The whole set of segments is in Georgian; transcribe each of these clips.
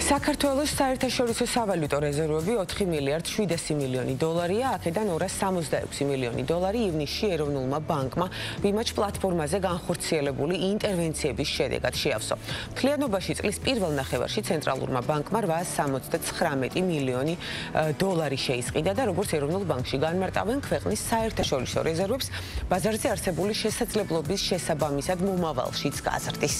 საქართველოს საერთაშორისო სავალუტო რეზერვები 4 მილიარდ 700 მილიონი დოლარია, აქედან 266 მილიონი დოლარი ივნისში ეროვნულმა ბანკმა ვიმაჩ პლატფორმაზე განხორციელებული ინტერვენციების შედეგად შეავსო. მთლიანობაში წლის პირველ ნახევარში ცენტრალურმა ბანკმა 879 მილიონი დოლარი შეისყიდა და როგორც ეროვნულ ბანკში განმარტავენ, ქვეყნის საერთაშორისო რეზერვებს ბაზარზე არსებული შესაძლებლობის შესაბამისად მომავალშიც გაზრდის.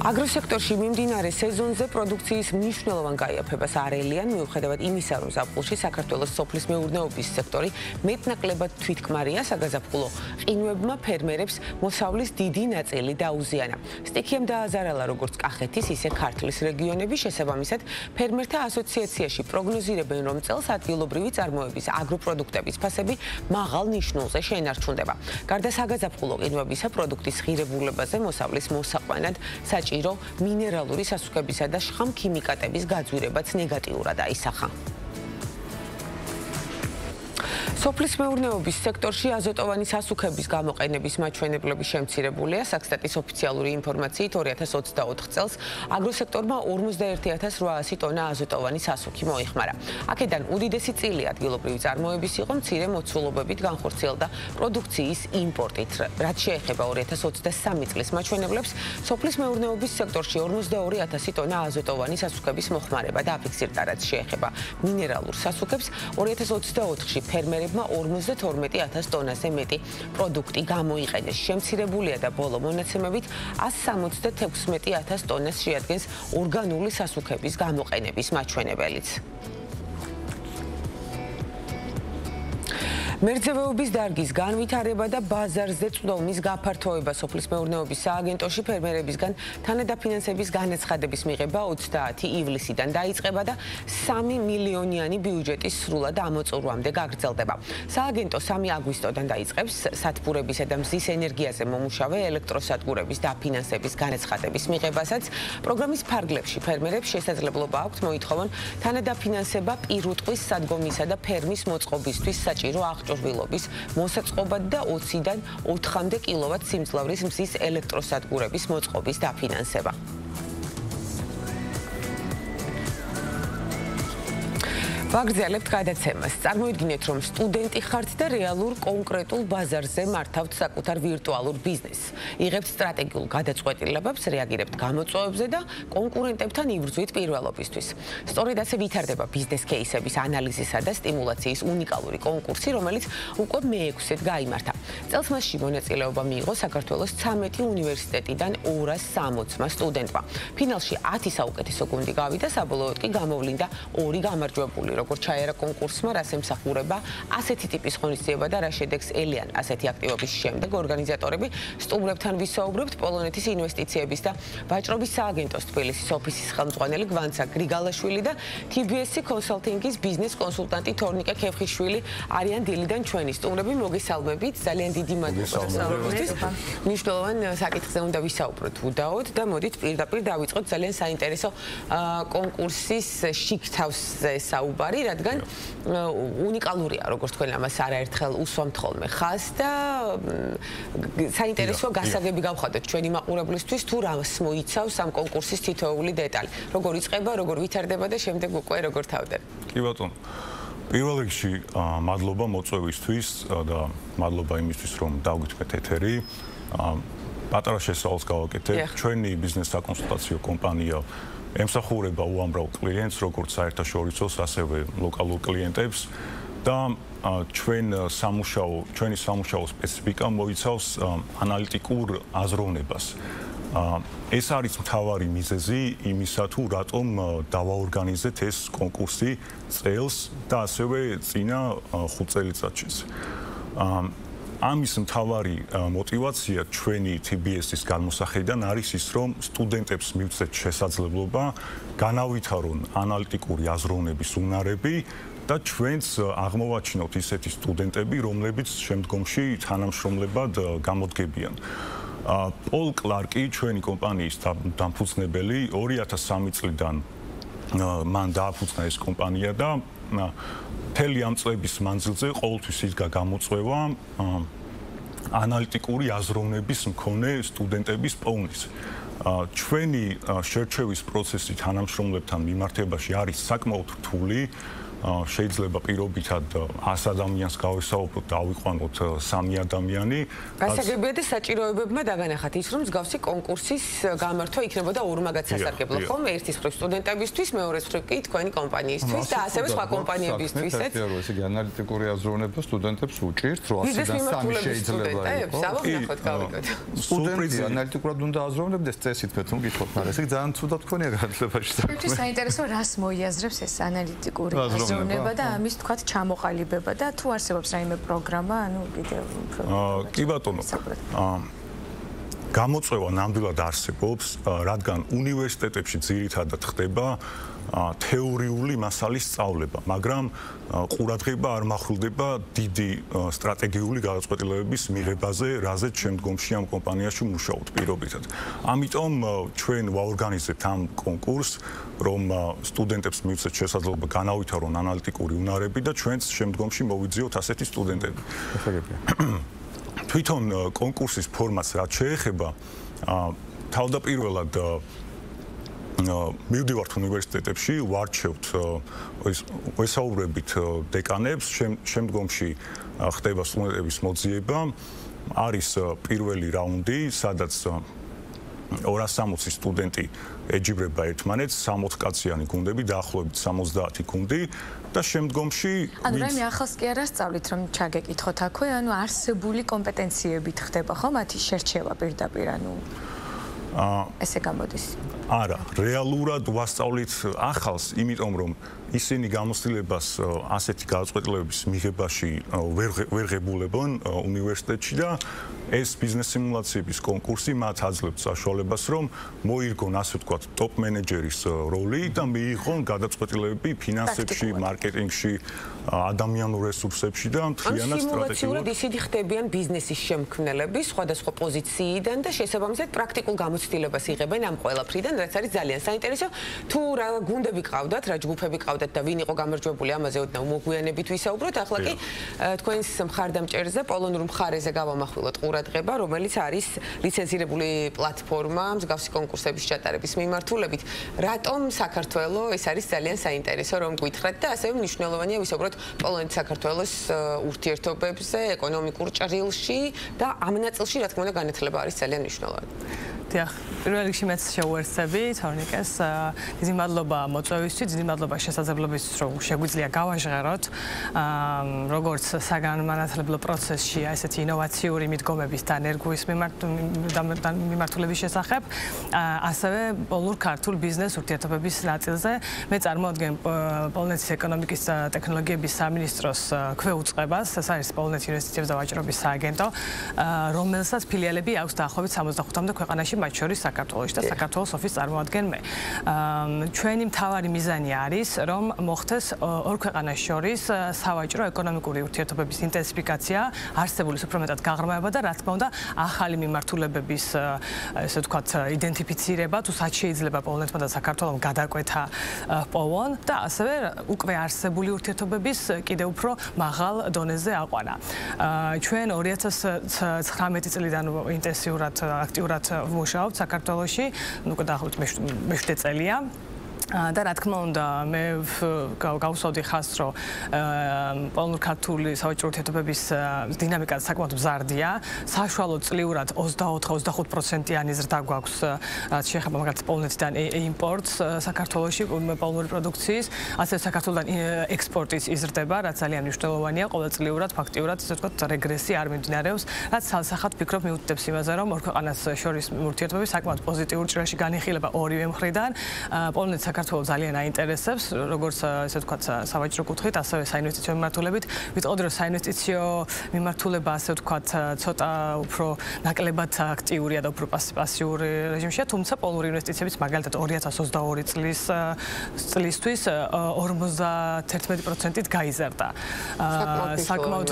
აგროსექტორში მიმდინარე სეზონზე პროდუქციის მნიშვნელოვან გაიაფებას არ ელიან, მიუხედავად იმისა, რომ ზაფხულში საქართველოს სოფლის მეურნეობის სექტორი მეტნაკლებად თვითკმარია, საგაზაფხულო ყინვებმა ფერმერებს მოსავლის დიდი ნაწილი დაუზიანა. სტიქიამ დააზარალა როგორც კახეთის, ისე ქართლის რეგიონები, შესაბამისად ფერმერთა ასოციაციაში პროგნოზირებენ, რომ წელს ადგილობრივი წარმოების აგროპროდუქტების ფასები მაღალ ნიშნულზე შენარჩუნდება. გარდა საგაზაფხულო ყინვებისა, პროდუქტის ღირებულებაზე მოსავლის მოსაყვანად მინერალური სასუქებისა და შხამქიმიკატების გაძვირებაც ნეგატიურად აისახა. სოფლის მეურნეობის სექტორში აზოტოვანი სასუქების გამოყენების მაჩვენებლები შემცირებულია. საქსტატის ოფიციალური ინფორმაციით 2024 წელს აგროსექტორმა 51800 ტონა აზოტოვანი სასუქი მოიხმარა. აქედან უდიდესი წილი ადგილობრივი წარმოების იყო, მცირე მოცულობებით განხორციელდა პროდუქციის იმპორტით. რაც შეეხება 2023 წლის მაჩვენებლებს, სოფლის მეურნეობის სექტორში 42000 ტონა აზოტოვანი სასუქების მოხმარება დააფიქსირდა, რაც შეეხება მინერალურ სასუქებს 2024-ში ფერმერებმა 42000 ტონაზე მეტი პროდუქტი გამოიყენეს. შემცირებულია და ბოლო მონაცემებით 176000 ტონას შეადგენს ორგანული სასუქების გამოყენების მაჩვენებელიც. მერძევეობის დარგის განვითარება და ბაზარზე წვდომის გაფართოება სოფლის მეურნეობის სააგენტოში ფერმერებისგან თანადაფინანსების განაცხადების მიღება 30 ივლისიდან დაიწყება და 3 მილიონიანი ბიუჯეტის სრულად ამოწურვამდე გაგრძელდება. სააგენტო 3 აგვისტოდან დაიწყებს სათბურებისა და მზის ენერგიაზე მომუშავე ელექტროსადგურების დაფინანსების განაცხადების მიღებასაც. პროგრამის ფარგლებში ფერმერებს შესაძლებლობა აქვთ მოითხოვონ თანადაფინანსება პირუტყვის სადგომისა და ფერმის მოწყობისთვის საჭირო აღჭურვილობის მოსაწყობად და 20-დან 4-მდე კილოვატ სიმძლავრის მზის ელექტროსადგურების მოწყობის დაფინანსება. ვაგრძელებთ გადაცემას. წარმოიდგინეთ, რომ სტუდენტი ხართ და რეალურ კონკრეტულ ბაზარზე მართავთ საკუთარ ვირტუალურ ბიზნესს. იღებთ სტრატეგიულ გადაწყვეტილებებს, რეაგირებთ გამოწვევებზე და კონკურენტებთან იბრძვით პირველობისთვის. სწორედ ასე ვითარდება ბიზნეს კეისების ანალიზისა და სტიმულაციის უნიკალური კონკურსი, რომელიც უკვე მე-6-ად გაიმართა. წელს მასში მონაწილეობა მიიღო საქართველოს 13 უნივერსიტეტიდან 260 სტუდენტმა. ფინალში 10 საუკეთესო გუნდი გავიდა, საბოლოოდ კი გამოვლინდა 2 გამარჯვებული. როგორც ჩაერა კონკურსმა, რას ემსახურება ასეთი ტიპის ღონისძიება და რა შედეგს ელიან ასეთი აქტივობის შემდეგ ორგანიზატორები სტუმრებთან ვისაუბრებთ პოლონეთის ინვესტიციების და ვაჭრობის სააგენტოს თბილისის ოფისის ხელმძღვანელი გვანცა გრიგალაშვილი და TBS კონსალტინგის ბიზნეს კონსულტანტი თორნიკე ქეფხიშვილი არიან დილიდან ჩვენი სტუმრები. მოგესალმებით, ძალიან დიდი მადლობა დასწრებისთვის. მნიშვნელოვან საკითხზე უნდა ვისაუბროთ უდაოდ და მოდით პირდაპირ დავიწყოთ ძალიან საინტერესო კონკურსის შიგთავსზე საუბარი, რადგან უნიკალურია, როგორც თქვენ ამას არაერთხელ უსვამთ ხოლმე ხაზს და საინტერესოა გასაგები გავხადოთ ჩვენი მაყურებლისთვის, თუ რას მოიცავს ამ კონკურსის თითოეული დეტალი. როგორ იწყება, როგორ ვითარდება და შემდეგ უკვე როგორ თავდება. კი ბატონო. პირველ რიგში მადლობა მოწვევისთვის და მადლობა იმისთვის, რომ დავგიჩნდეთ ეთერი. პატარა შესავალს გავაკეთებ. ჩვენი ბიზნეს საკონსულტაციო კომპანია ემსახურება უამრავ კლიენტს, როგორც საერთაშორისოს, ასევე ლოკალურ კლიენტებს და ჩვენი სამუშაო სპეციფიკა მოიცავს ანალიტიკურ აზროვნებას. ეს არის მთავარი მიზეზი იმისა, თუ რატომ დავაორგანიზეთ ეს კონკურსი წელს და ასევე წინა 5 წელიწადშიც. ამის მთავარი мотиваცია ჩვენი TBS-ის განმოსახედიდან არის ის, რომ სტუდენტებს მივცეთ შესაძლებლობა განავითარონ ანალიტიკური აზროვნების უნარები და ჩვენც აღმოვაჩინოთ ისეთი სტუდენტები, რომლებიც შემდგომში თანამშრომლებად გამოდგებიან. პოლ კლარკი, ჩვენი კომპანიის დამფუძნებელი, 2003 წლიდან მან დააფუძნა ეს კომპანია და მთელი ამ წლების მანძილზე ყოველთვის იდგა გამოწვევა ანალიტიკური აზროვნების მქონე სტუდენტების პოვნის. ჩვენი შერჩევის პროცესი თანამშრომლებთან მიმართებაში არის საკმაოდ რთული. შეიძლება პირობითად 100 ადამიანს გავესაუბროთ და ავიყვანოთ 3 ადამიანი. გასაგებია და საჭიროებებმა დაგანახათ ის, რომ მსგავსი კონკურსის გამართვა იქნებოდა ორმაგად სასარგებლო, ხომ? ერთის მხრივ სტუდენტებისთვის, მეორეს მხრივ კი თქვენი კომპანიისთვის და ასევე სხვა კომპანიებისთვისაც. ესე იგი ანალიტიკური აზროვნება სტუდენტებს უჭირთ, რომ 100-დან 3 შეიძლება იყოს. საბოლოოდ გავიგოთ. სტუდენტი ანალიტიკურად უნდა აზროვნებდეს წესით მე თუ გითხოთ, მაგრამ ესე იგი ძალიან ცუდად გქონია განათლებაში საქმე. ეს საინტერესო რას მოიაზრებს ეს ანალიტიკური აზროვნება და ამის თქვათ ჩამოყალიბება და თუ არსებობს რაიმე პროგრამა, ანუ კიდევ კი ბატონო. გამოწვევა ნამდვილად არსებობს, რადგან უნივერსიტეტებში ძირითადად ხდება თეორიული მასალის სწავლება, მაგრამ ყურადღება არ მახვილდება დიდი სტრატეგიული გადაწყვეტილებების მიღებაზე, რაზეც შემდგომში ამ კომპანიაში მუშაობთ პირობითად. ამიტომ ჩვენ ვაორგანიზებთ ამ კონკურსს, რომ სტუდენტებს მივცეთ შესაძლებლობა განავითარონ ანალიტიკური უნარები და ჩვენც შემდგომში მოვიძიოთ ასეთი სტუდენტები. თვითონ კონკურსის ფორმატს რაც შეეხება, თავდაპირველად მივდივართ უნივერსიტეტებში, ვარჩევთ ვესაუბრებით დეკანებს, შემდგომში ხდება სტუდენტების მოძიება, არის პირველი რაუნდი, სადაც 260 სტუდენტი ეჯიბრება ერთმანეთს, 60 კაციანი გუნდები, დაახლოებით 70 გუნდი და შემდგომში ანუ რაიმე ახალს კი არ ასწავლით, რომ ჩაგეკითხოთ აქვე, ანუ არსებული კომპეტენციებით ხდება ხო მათი შერჩევა პირდაპირ, ანუ ესე გამოდის. არა, რეალურად ვასწავლით ახალს, იმიტომ რომ ისინი გამოცდილებას ასეთი გადაწყვეტილებების მიღებაში ვერ ღებულებენ უნივერსიტეტში და ეს ბიზნეს სიმულაციების კონკურსი მათ აძლევს საშუალებას, რომ მოირგონ ასე ვთქვათ ტოპ მენეჯერის როლი და მიიღონ გადაწყვეტილებები ფინანსებში, მარკეტინგში, ადამიანურ რესურსებში და მთლიანად სტრატეგიულად ისინი ხდებიან ბიზნესის შემქმნელები სხვადასხვა პოზიციიდან და შესაბამისად პრაქტიკულ გამოცდილებას იღებენ ამ ყველაფრიდან, რაც არის ძალიან საინტერესო. თუ რა გუნდები ყავდათ, რა ჯგუფები ყავდათ და ვინ იყო გამარჯვებული, ამაზე ოდნავ მოგვიანებით ვისაუბროთ. ახლა კი თქვენს მხარდამჭერზე, პოლონურ მხარეზე გავამახვილოთ ყურადღება, რომელიც არის ლიცენზირებული პლატფორმა მსგავსი კონკურსების ჩატარების მიმართულებით. რატომ საქართველოს ეს არის ძალიან საინტერესო რომ გითხრათ და ასევე მნიშვნელოვანია ვისაუბროთ პოლონეთ-საქართველოს ურთიერთობებზე, ეკონომიკურ ჭრილში და ამ ნაწილში რა თქმა უნდა განათლება არის ძალიან მნიშვნელოვანი. დიახ, პირველ რიგში მეც შევუერთდები თორნიკეს. დიდი მადლობა მოწვევისთვის, დიდი მადლობა შესაძლებლობისთვის, რომ შეგვიძლია გავაჟღეროთ როგორც საგანმანათლებლო პროცესში ესეთი ინოვაციური მიდგომების და ენერგიის მიმართულების შესახებ, ასევე პოლონურ-ქართულ ბიზნეს ურთიერთობების ნაწილზე. მე წარმოვადგენ პოლონეთის ეკონომიკის და ტექნოლოგიების სამინისტროს ქვეუწყებას, ეს არის პოლონეთის ინვესტიციების და ვაჭრობის სააგენტო, რომელსაც ფილიალები აქვს დაახლოებით 65-მდე ქვეყანაში, მათ შორის საქართველოში და საქართველოს ოფისს წარმოადგენ მე. ჩვენი მთავარი მიზანი არის, რომ მოხდეს ორ ქვეყანას შორის სავაჭრო ეკონომიკური ურთიერთობების ინტენსიფიკაცია, არსებული უფრო მეტად გაღრმავება და რა თქმა უნდა, ახალი მიმართულებების, ესე ვთქვათ, იდენტიფიცირება, თუ სად შეიძლება პოლონეთმა და საქართველომ გადაკვეთა პოვონ და ასევე უკვე არსებული ურთიერთობების კიდევ უფრო მაღალ დონეზე აყვანა. ჩვენ 2019 წლიდან ინტენსიურად, აქტიურად ვმუშაობთ საქართველოში, უკვე დაახლოებით მე-7 წელია. და რა თქმა უნდა, მე გავუსვავდი ხაზს, რომ პოლონურ-ქართული სავაჭრო ურთიერთობების დინამიკა საკმაოდ მზარდია. საშუალო წლიურად 24-25%-იანი ზრდა გვაქვს, რაც შეეხება მაგალითად პოლონეთიდან იმპორტს საქართველოში პოლონური პროდუქციის, ასევე საქართველოსთან ექსპორტიც იზრდება, რაც ძალიან მნიშვნელოვანია. ყოველწლიურად ფაქტიურად, ასე ვთქვათ, რეგრესია არ მიმდინარეობს, რაც სალსახად ფიქრობ მიუთითებს იმაზე, რომ ორ ქვეყანას შორის ურთიერთობები საკმაოდ პოზიტიურ ჭრილში განიხილება ორივე მხრიდან. პოლონეთს საქართველოს ძალიან აინტერესებს, როგორც ესე ვთქვათ, სავაჭრო კუთხით, ასევე საინვესტიციო მიმართულებით. ვიტყოდი, რომ საინვესტიციო მიმართულება, ასე ვთქვათ, ცოტა უფრო ნაკლებად აქტიურია და უფრო პასიური რეჟიმშია, თუმცა პოლონური ინვესტიციებიც მაგალითად 2022 წლისთვის 51%-ით გაიზარდა. საკმაოდ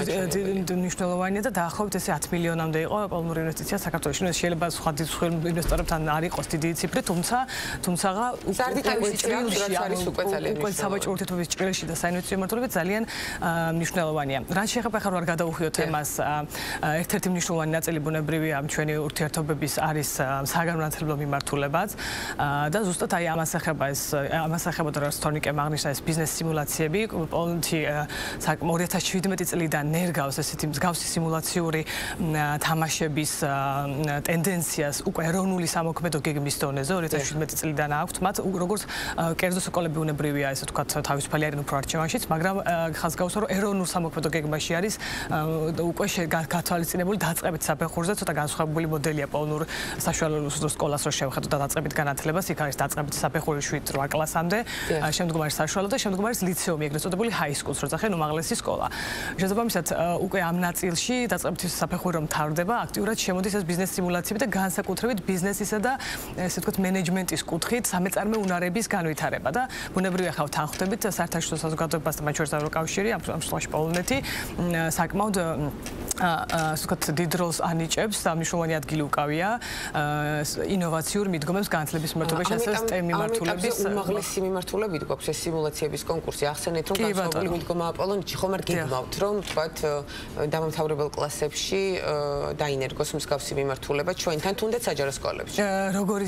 მნიშვნელოვანია და დაახლოებით ესე 10 მილიონამდე იყო პოლონური ინვესტიცია საქართველოში. შეიძლება სხვა ინვესტორებთან არ იყოს დიდი ციფრი, თუმცა უკვე საბაჭო ურთიერთობების ჭრილში და საინვესტიციო მიმართულებით ძალიან მნიშვნელოვანია. რაც შეეხება ხარ ვარ გადავუხიოთ თემას, ერთ-ერთი მნიშვნელოვანი ნაწილი ბუნებრივია ჩვენი ურთიერთობების არის საგანმანათლებლო მიმართულებაც და ზუსტად აი ამას ეხება და რაც თორნიკემ აღნიშნა ეს ბიზნეს სიმულაციები, პოლონეთი 2017 წლიდან ნერგავს ესეთი მსგავსი სიმულაციური თამაშების ტენდენციას უკვე ეროვნული სამოქმედო გეგმის დონეზე 2017 წლიდან აქვთ მათ როგორც კერძო სკოლები ბუნებრივია ესე ვთქვათ თავისუფალი არიან უფრო არჩევანშიც, მაგრამ ხაზგაუსა რომ ეროვნულ სამოქმედო გეგმაში არის უკვე გათვალისწინებული დაწყებით საფეხურზე ცოტა განსხვავებული მოდელია პოლონურ საშუალო სკოლას რო შევხედოთ და დაწყებით განათლებას, იქ არის დაწყებით საფეხური 7-8 კლასამდე, შემდგომ არის საშუალო და შემდგომ არის ლიცეუმი, ეგრეთ წოდებული high schools, რო ცხენ უმაღლესი სკოლა. შესაბამისად, უკვე ამ ნაწილში დაწყებითი საფეხური რომ მთავრდება, აქტიურად შემოდის ეს ბიზნეს სიმულაციები და განსაკუთრებით ბიზნესისა და ესე ვთქვათ მენეჯმენტის კუთხით სამეწარმე უნარების განვითარება და ბუნებრივია ხავ თანხმდებით საერთაშორისო საზოგადოებას და მათ შორის ევროკავშირი, ამ შემთხვევაში პოლონეთი საკმაოდ ასე ვთქვათ დიდ როლს ანიჭებს და მნიშვნელოვანი ადგილი უკავია ინოვაციურ მიდგომებს განათლების მიმართულებაში, ასევე STEM მიმართულების უმაღლესი მიმართულებით გვაქვს ეს სიმულაციების კონკურსი. ახსენეთ რომ განსხვავებული მიდგომაა პოლონეთში, ხომ არ გიგმავთ რომ ვთქვათ დამამთავრებელ კლასებში დაინერგოს მსგავსი მიმართულება ჩვენთან თუნდაც საჯარო სკოლებში. როგორი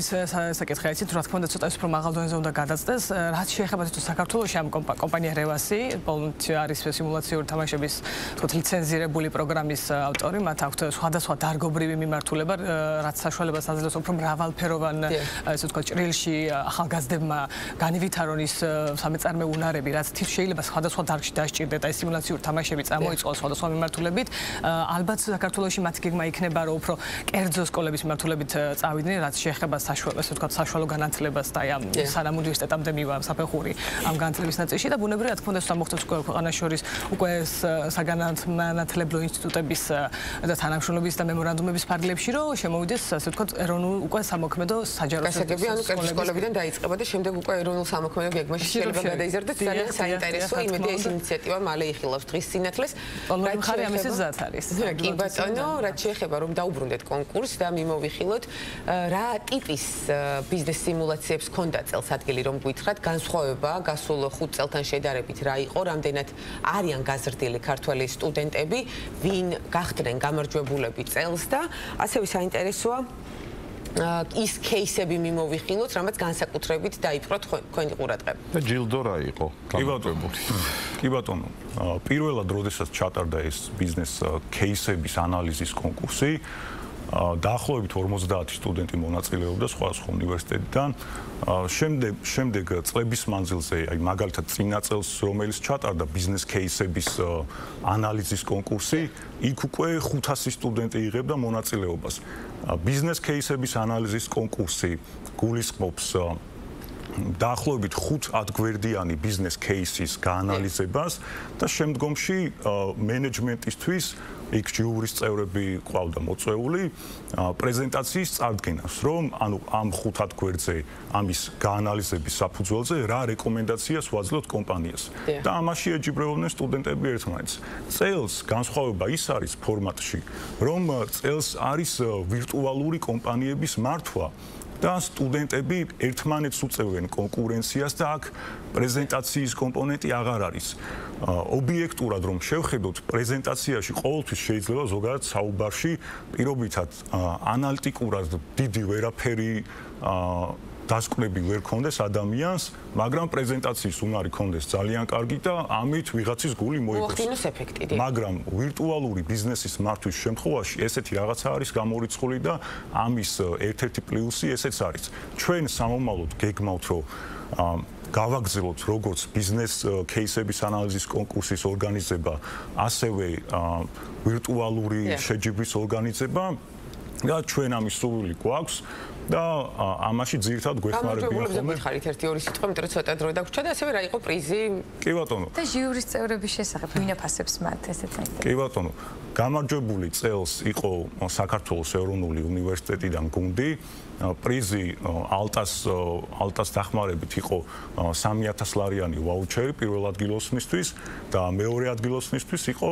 საკითხია იცით, რა თქმა უნდა ცოტა უფრო მაღალ დონეზე უნდა გადაწდეს, რაც შეეხება საქართველოში ამ კომპანია რევასი, პოლონეთში არის სიმულაციური თამაშების თქო ლიცენზირებული პროგრამის ავტორი, მათ აქვთ სხვადასხვა დარგობრივი მიმართულება, რაც საშუალებას აძლევს უფრო მრავალფეროვან ესე ვთქვათ ჭრილში ახალგაზრდებმა განივითარონ ის სამეწარმე უნარები, რაც შეიძლება სხვადასხვა დარგში დასჭირდეთ, აი სიმულაციური თამაშები წამოიწყოს სხვადასხვა მიმართულებით. ალბათ საქართველოში მათ გეგმა იქნება, რომ უფრო კერძო სკოლების მიმართულებით წავიდნენ, რაც შეეხება ესე ვთქვათ საშუალო განათლებას და აი ამ სანამ უნივერსიტეტამდე მივა საფეხური ამ განათლების ნაწილში და ბუნებრივია რა თქმა უნდა მოხდეს ქვეყანას შორის უკვე საგანმანათლებლო ინსტიტუტების და თანამშრომლობის და მემორანდუმების ფარგლებში რომ შემოვიდეს ასე ვთქვათ ეროვნულ უკვე სამოქმედო საჯარო სკოლებიდან დაიწყება და შემდეგ უკვე ეროვნულ სამოქმედო გეგმაში შეიძლება გადაიზარდოს. ძალიან საინტერესოა, იმედია ეს ინიციატივა მალე იხილავს დღის სინათლეს. პოლონური მხარე ამის ზათ არის. კი ბატონო, რაც შეეხება რომ დაუბრუნდეთ კონკურსს და მიმოვიხილოთ, რა ტიპის ბიზნეს სიმულაციებს ჰქონდა წელს ადგილი რომ გითხრათ, განსხვავება გასულ 5 წელთან შედარებით რა იყო, რამდენად არიან გაზრდილი ქართველი სტუდენტები, ვინ გახდნენ გამარჯვებულები წელს და ასევე საინტერესოა ის кейსები მიმოვიხილოთ, რამაც განსაკუთრებით დაიპყროთ თქვენი ყურადღება. და ჯილდო რა იყო? კი ბატონო. პირველად როდესაც ჩატარდა ეს ბიზნეს кейსების ანალიზის კონკურსი, დაახლოებით 50 სტუდენტი მონაწილეობდა სხვადასხვა უნივერსიტეტიდან. შემდეგ წლების მანძილზე, აი მაგალითად წინა წელს, რომელიც ჩატარდა ბიზნეს кейსების ანალიზის კონკურსი, იქ უკვე 500 სტუდენტი იღებდა მონაწილეობას. ბიზნეს кейსების ანალიზის კონკურსი გულისხმობს დაახლოებით 5 გვერდიანი ბიზნეს кейსის გაანალიზებას და შემდგომში მენეჯმენტისთვის იქ ჯიურის წევრები ყავდა მოწვეული პრეზენტაციის წარდგენას, რომ ანუ ამ 5 გვერდზე ამის გაანალიზების საფუძველზე რა რეკომენდაციას ვაძლევთ კომპანიას. და ამაში ეჯიბრებოდნენ სტუდენტები ერთმანეთს. წელს განსხვავება ის არის ფორმატში, რომ წელს არის ვირტუალური კომპანიების მართვა და სტუდენტები ერთმანეთს უწევენ კონკურენციას და აქ პრეზენტაციის კომპონენტი აღარ არის. ობიექტურად რომ შევხედოთ, პრეზენტაციაში ყოველთვის შეიძლება ზოგადად საუბარში პირობითად ანალიტიკურად დიდი ვერაფერი დასკვნები ვერ ქონდეს ადამიანს, მაგრამ პრეზენტაციის უნარი ქონდეს ძალიან კარგი და ამით ვიღაცის გული მოიგოს. მაგრამ ვირტუალური ბიზნესის მართვის შემთხვევაში ესეთი რაღაცა არის გამორიცხული და ამის ერთ-ერთი პლუსი ესეც არის. ჩვენ სამომავლოდ გეგმავთ, რომ გავაგრძელოთ როგორც ბიზნეს кейსების ანალიზის კონკურსის ორგანიზება, ასევე ვირტუალური შეჯიბრის ორგანიზება და ჩვენ ამის სურვილი გვაქვს. და ამაში ძირითადად გვეხმარებიან ხოლმე. გითხარით 1-2 სიტყვა, მეტყვი ცოტა დრო დაგვრჩა და ასევე რა იყო პრიზი? კი ბატონო. და ჟიურის წევრების შესახებ ვინ აფასებს მათ ესეც საინტერესოა. კი ბატონო. გამარჯვებული წელს იყო საქართველოს ეროვნული უნივერსიტეტიდან გუნდი. პრიზი ალტას დახმარებით იყო 3000 ლარიანი ვაუჩერი პირველ ადგილოსნისთვის და მეორე ადგილოსნისთვის იყო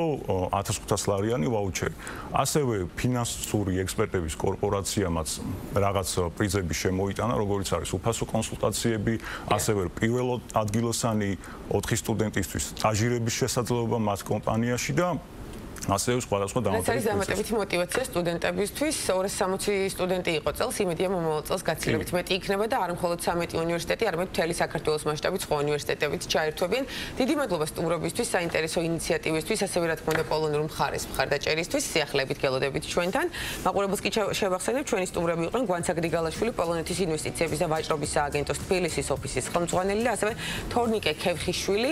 1500 ლარიანი ვაუჩერი. ასევე ფინანსური უნივერსიტეტების კორპორაციამაც რაღაც პრიზები შემოიტანა, როგორც არის უფასო კონსულტაციები, ასევე პირველ ადგილოსანი 4 სტუდენტისთვის სტაჟირების შესაძლებლობა მას კომპანიაში და ასევე სხვადასხვა დამატებითი ეს არის დამატებითი мотиваცია სტუდენტებისთვის 260 სტუდენტი იყო წელს იმედია მომავალ წელს გაცილებით მეტი იქნება და არ მხოლოდ 13 უნივერსიტეტი არამედ მთელი საქართველოს მასშტაბით სხვა უნივერსიტეტებიც ჩაერთვებიან დიდი მადლობა სტუმრობისთვის საინტერესო ინიციატივისთვის ასევე რა თქმა უნდა პოლონურ მხარეს მხარდაჭერისთვის სიახლეებით გელოდებით ჩვენთან მაყურებელს კი შევახსენებ ჩვენი სტუმრები იყვნენ გვანცა გრიგალაშვილი პოლონეთის ინვესტიციების და ვაჭრობის სააგენტოს თბილისის ოფისის ხელმძღვანელი და ასევე თორნიკე ქევხიშვილი